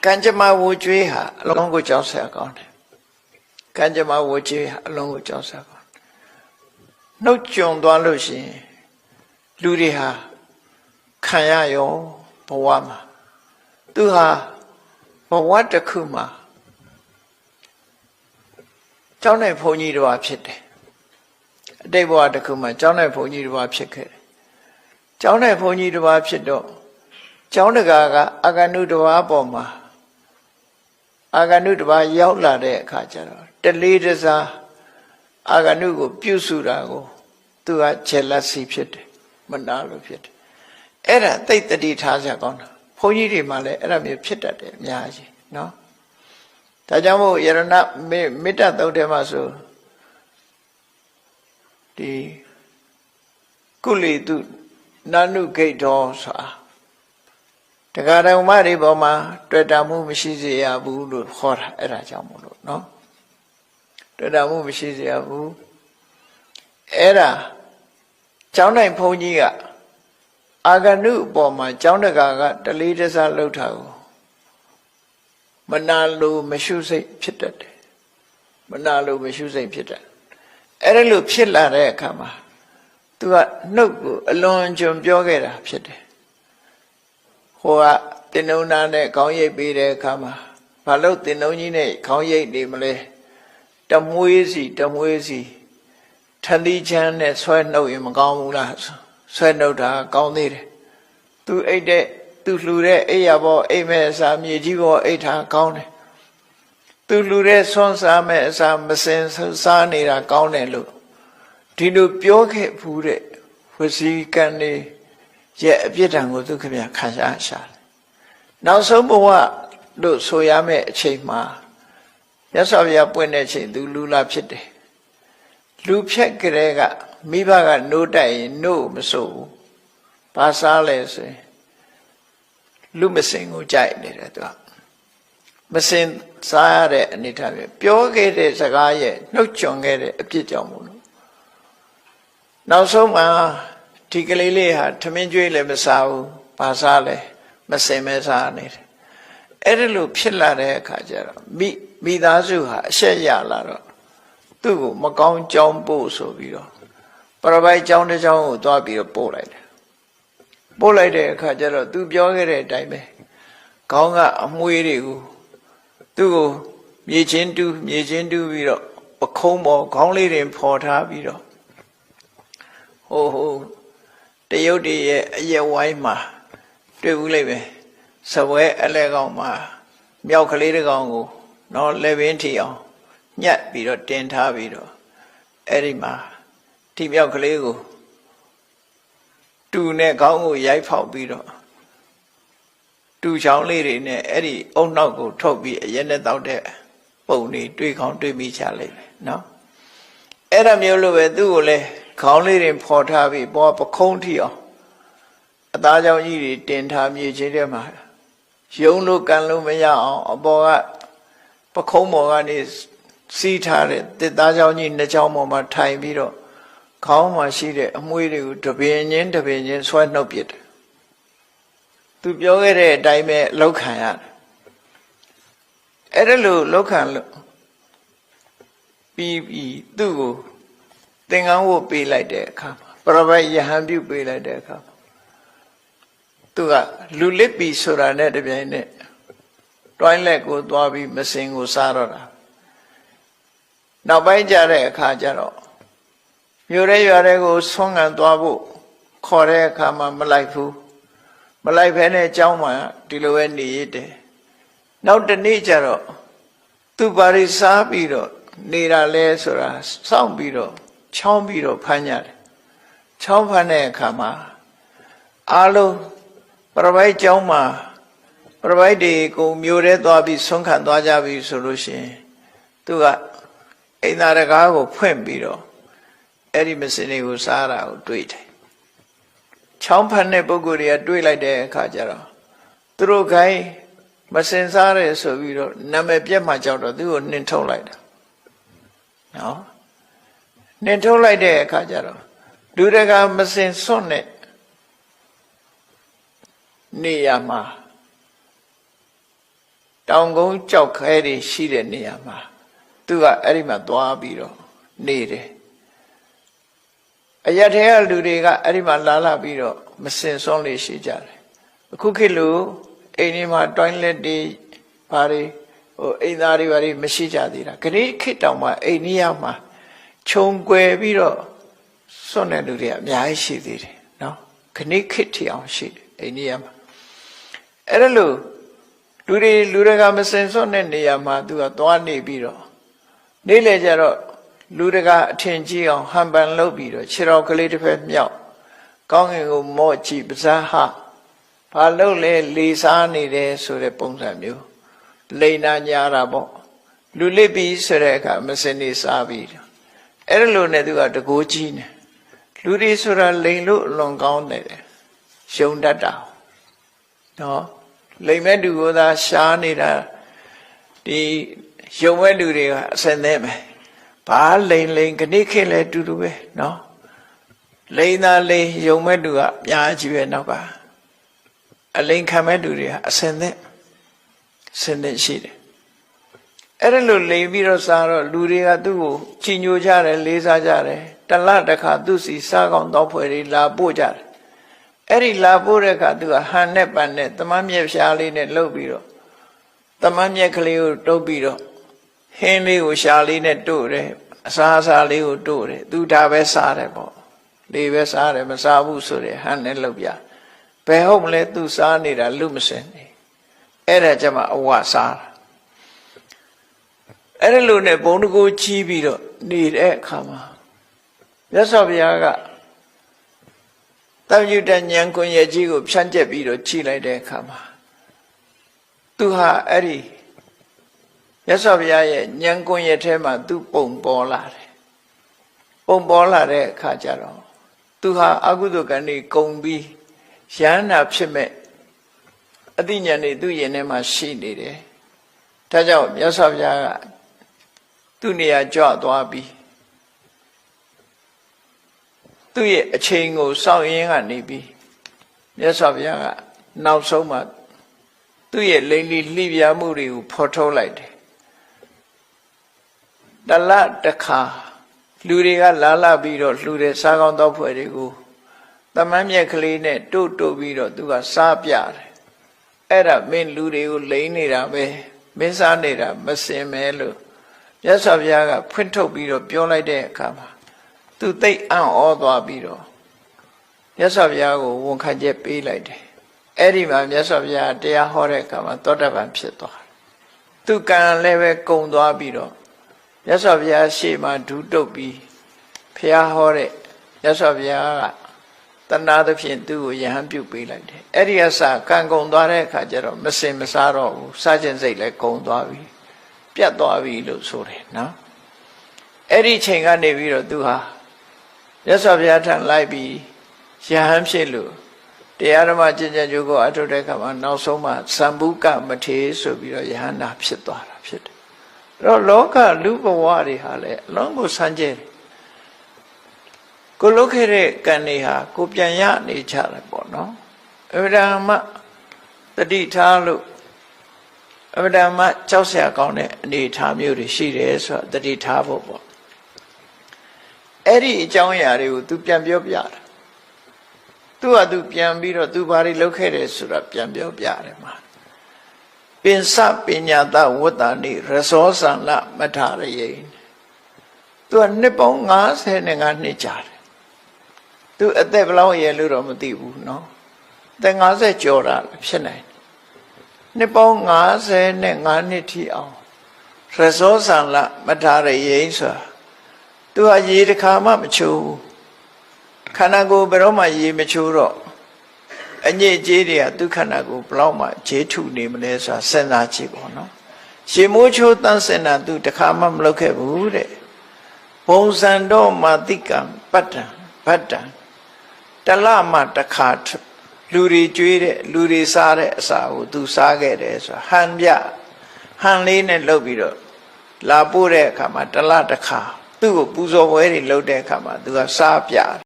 Kanjama Wujuha, along with Joseph. Kanjama Wujuha, along with Joseph. No John Dwalushi, Ludiha, Kayayo, Pawama. Duha, Pawata Kuma. John A. Pony to our pit. They were the Kuma, John A. Pony to our pit. John A. Pony to our pit. John A. Gaga, Aganu to our bomber. Aganu to our Yaula de Kajaro. The leaders are Aganugo, Pusurago, to a Chelasi pit, Manalo pit. Era, take the details are gone. Pony de Male, era me pit at it, Miaji, no? Tajamo Yerana Mita Dodemaso. The Kuli do Nanu gate doors are. The Gada Mari Boma, Tredamu Mishizi Abu, Hor Erajamulo, no? Tredamu Mishizi Abu Era Chana Ponia Aganu Boma, Chana Gaga, the leaders are Lotao. Manalu Meshuse Pitat. Manalu Meshuse Pitat. Erelu Pilla Rekama. To a no alone Jum Jogera Pit. Hoa Tinonane, Kanye Bide Kama. Palo Tinonine, Kanye de Malay. Tamuezi. Tandi Chan and Sweat no Imagamulas. Sweat no da, Gaunid. To a day. Tu lure eyabo eme sa myejibo eita kaune tu lure son sa me sa masin sa nera kaune lo di lo pyo khe phu de wasi kan ni ye apit tan ko tu khmya khan sha naw song bawa lo so ya me achain ma Yaswa Bhaya pwin de chain tu lu la phit de lu phet kare ka miba ka no tai yin no ma so bu ba sa le so Lumasin who died at that. Masin Sare and Italy. Pure gate Sagaye, no chongere, a pijamuno. Now so ma Tigalili had Taminjuile Masau, Pasale, Masemesane. Edilu Pillare Kajara, Midazuha, Sheya Laro. Tu Macon John Boso Viro. Parabai John the John, Dobby of Polite. Bolide Kajaro, do Biogere Dime. Gonga Muirigu. Do Yejindu Viro, a combo, Gongli in Porta Viro. Oh, the Yodi ye Waima. Do live. Sawe Elegoma. Miaukalita Gongo. No Leventio. Yet Viro, Denta Viro. Edima. Timiaukalego. Tu ne Gongo Yai Pau Viro. Tu Chang Lady ne Eddie Onago Toby Yenet out there. Pony, 3 count 3 me Charlie. No? Era Mule Dule, Conley in Port Harvey, Bob a Contio. A Daja Yidi, Denta Mujima. Young look and Lumaya, a boy, Pacomo and his sea turret, the Daja in the Jamo time Viro. Calma she muiru to be in sweat no pit. To Biogere Dime Lokan. Erelu Lokan be do. Think I will be like that come. Probably you have you be like that come. To a Lulipi Sura net behind it. Twilight go Dwabi missing Usara. Now by Jare Kajaro. Yurego song and Dwabu, Kore Kama Malaifu, Malaipene Jauma, Diluendi Yete. Now the nature Tu Barisa Biro, Nira Lesura, Sound Biro, Chom Biro Panyar, Chompane Kama, Alu, Provide Jauma, Provide go Mure Dwabi Sonkan Dwajabi solution. Tuga Enaragago Puen Biro. Eddie Messini was Sara do it. Chompane Boguria do it like the Kajaro. Through Guy, Massensare so we don't Name Piamajo do Ninto like that. No? Ninto like the Kajaro. Do the guy Massin Sonnet Niyama တောင်ကုန်းကြောက်ခဲတွေရှိတဲ့နေရာမှာသူကအဲ့ဒီမှာသွားပြီးတော့နေတယ်အရက်ထဲကလူတွေကအဲ့ဒီမှာလာပြီးတော့မစင်စွန့်လေးရှိကြတယ်အခုခေတ်လိုအိမ်ကြီးမှာတွိုင်းလက်တွေဘာတွေအိမ်သားတွေဘာတွေမရှိကြသေးတာခရီးခေတ်တောင်မှအိမ်ကြီးရောက်မှာခြုံကွယ်ပြီးတော့စွန့်တဲ့လူတွေအများကြီးရှိသေးတယ်နော်ခဏခေတ်ထီအောင်ရှိတယ်အိန္ဒိယမှာအဲ့ဒါလို့လူတွေကမစင်စွန့်တဲ့နေရာမှာသူကသွားနေပြီးတော့နေလေကြတော့လူတကာအထင်ကြီးအောင်ဟန်ပန်လုပ်ပြီးတော့ခြေတော်ကလေးတစ်ဖက်မြောက်ကောင်းကင်ကိုမော့ကြည့်ပဇာဟာဘာလို့လဲလေစားနေတယ်ဆိုတဲ့ပုံစံမျိုးလိန်နာညာတာပေါ့လူလစ်ပြီးဆိုတဲ့အခါမစင်နေစားပြီးအဲ့ဒါလို့နဲ့သူကတကိုးကြီးနေလူတွေဆိုတာလိန်လို့အလွန်ကောင်းတယ်ရှုံတတ်တာနော်လိန်မဲ့သူကသာရှားနေတာဒီယုံမဲ့လူတွေကအစင်သေးမယ်ဘာလိန်ခဏခေတ်လဲတူတူပဲနော်လိန်သာလိန်ယုံမဲ့သူကအများကြီးပဲနောက်ကအလိန်ခံမဲ့သူတွေကအစင်သေးရှိတယ်အဲ့ဒါလို့လိန်ပြီးတော့စားတော့လူတွေကသူ့ကိုချီညိုကြတယ်လေးစားကြတယ်တလတစ်ခါသူ့စီစားကောင်းတော့ဖွယ်တွေလာပို့ကြတယ်အဲ့ဒီလာပို့တဲ့အခါသူကဟန်နဲ့ပန်နဲ့တမန်မြက်ရှားလေးနဲ့လှုပ်ပြီးတော့တမန်မြက်ကလေးကိုတုပ်ပြီးတော့ဟင်းလေးကိုရှားလေးနဲ့တို့တယ်အစားလေးကိုတို့တယ်သူဒါပဲစားတယ်ပေါ့လေပဲစားတယ်မစားဘူးဆိုတဲ့ဟန်နဲ့လှုပ်ပြဘယ်ဟုတ်မလဲသူစားနေတာလူမစင်နေအဲ့ဒါကြမှာအဝစားတာအဲ့ဒါလို့နဲ့ဘုံတကူချီးပြီးတော့နေတဲ့အခါမှာမြတ်စွာဘုရားကတပ္ပယုတဉာဏ်ကွန်ရဲ့ကြီးကိုဖြန့်ကျက်ပြီးတော့ခြိလိုက်တဲ့အခါမှာသူဟာအဲ့ဒီမြတ်စွာဘုရားရဲ့ဉာဏ်ကွန်ရဲ့ထဲမှာသူပုံပေါ်လာတယ်ပုံပေါ်လာတဲ့အခါကျတော့သူဟာအကုသိုလ်ကံတွေကုန်ပြီးယန္နာဖြစ်မဲ့အသိဉာဏ်တွေသူ့ရင်ထဲမှာရှိနေတယ်ဒါကြောင့်မြတ်စွာဘုရားကသူ့နေရာကြွသွားပြီးသူ့ရဲ့အချိန်ကိုစောင့်ရင်းကနေပြီးမြတ်စွာဘုရားကနောက်ဆုံးမှသူ့ရဲ့လိမ်လီလှိပြားမှုတွေကိုဖော်ထုတ်လိုက်တယ်တလတစ်ခါလူတွေကလာပြီးတော့လှူတဲ့စားကောင်းသောဖွဲ့တွေကိုတမန်မြက်ကလေးနဲ့တို့ပြီးတော့သူကစားပြတယ်အဲ့ဒါမင်းလူတွေကိုလိမ်နေတာပဲမင်းစားနေတာမစင်မဲလို့မြတ်စွာဘုရားကဖွင့်ထုတ်ပြီးတော့ပြောလိုက်တဲ့အခါမှာသူသိအံ့ဩသွားပြီးတော့မြတ်စွာဘုရားကိုဝန်ခံချက်ပေးလိုက်တယ်အဲ့ဒီမှာမြတ်စွာဘုရားတရားဟောတဲ့အခါမှာသောတပန်ဖြစ်သွားတယ်သူကံလည်းပဲကုံသွားပြီးတော့မြတ်စွာဘုရားရှေ့မှာဒူးတုပ်ပြီးဘုရားဟောတဲ့မြတ်စွာဘုရားကတဏှာသဖြင့်သူ့ကိုယဟန်ပြုတ်ပေးလိုက်တယ်အဲ့ဒီအစကံကုံသွားတဲ့အခါကျတော့မစင်မစားတော့ဘူးစားခြင်းစိတ်လည်းကုံသွားပြီပြတ်သွားပြီလို့ဆိုတယ်နော်အဲ့ဒီချိန်ကနေပြီးတော့သူဟာမြတ်စွာဘုရားထံလိုက်ပြီးယဟန်ဖြစ်လို့တရားဓမ္မကျင့်ကြံကြိုးကိုအထုတဲ့အခါမှာနောက်ဆုံးမှသံဗုကမထေဆိုပြီးတော့ယဟန္တာဖြစ်သွားတာဖြစ်တယ်အဲ့တော့လောကလူဘဝတွေဟာလည်းအလုံးကိုဆန်းကျဲတယ်ကိုလုပ်ခဲ့တဲ့ကံတွေဟာကိုပြန်ရနေကြတယ်ပေါ့နော်အဗဒမတတိထားလို့အဗဒမကြောက်စရာကောင်းတဲ့အနေထားမျိုးတွေရှိတယ်ဆိုတော့တတိထားဖို့ပေါ့အဲ့ဒီအကြောင်းအရာတွေကို तू ပြန်ပြောပြတာသူက तू ပြန်ပြီးတော့ तू ဘာတွေလုပ်ခဲ့တယ်ဆိုတာပြန်ပြောပြတယ်မှာပင်စပညာတဝတ္တနိရဇောသံလမထရယေ तू ကနှစ်ပေါင်း55နှစ်ကြာတယ် तू အသက်ဘယ်လောက်ရလို့တော့မသိဘူးเนาะအသက်50ကျော်တာဖြစ်နိုင်နှစ်ပေါင်း55နှစ်ထိအောင်ရဇောသံလမထရယေဆိုတာသူဟာရေတစ်ခါမှမချိုးခန္ဓာကိုယ်ဘယ်တော့မှရေမချိုးတော့အညစ်အကြေးတွေကသူခန္ဓာကိုယ်ဘယ်လောက်မှခြေထုနေမလဲဆိုတာစဉ်းစားကြည့်ပေါ့နော်ရေမိုးချိုးတန်းစင်တာသူတစ်ခါမှမလုပ်ခဲ့ဘူးတဲ့ဘုံစံတော့မာတိကံပတ္တံဗတ္တံတလမှတစ်ခါလူတွေကျွေးတဲ့လူတွေစားတဲ့အစာကိုသူစားခဲ့တယ်ဆိုတာဟန်ပြဟန်လေးနဲ့လုပ်ပြီးတော့လာပို့တဲ့အခါမှာတလတစ်ခါသူ့ကိုပူဇော်ပွဲတွေလုပ်တဲ့အခါမှာသူကစားပြ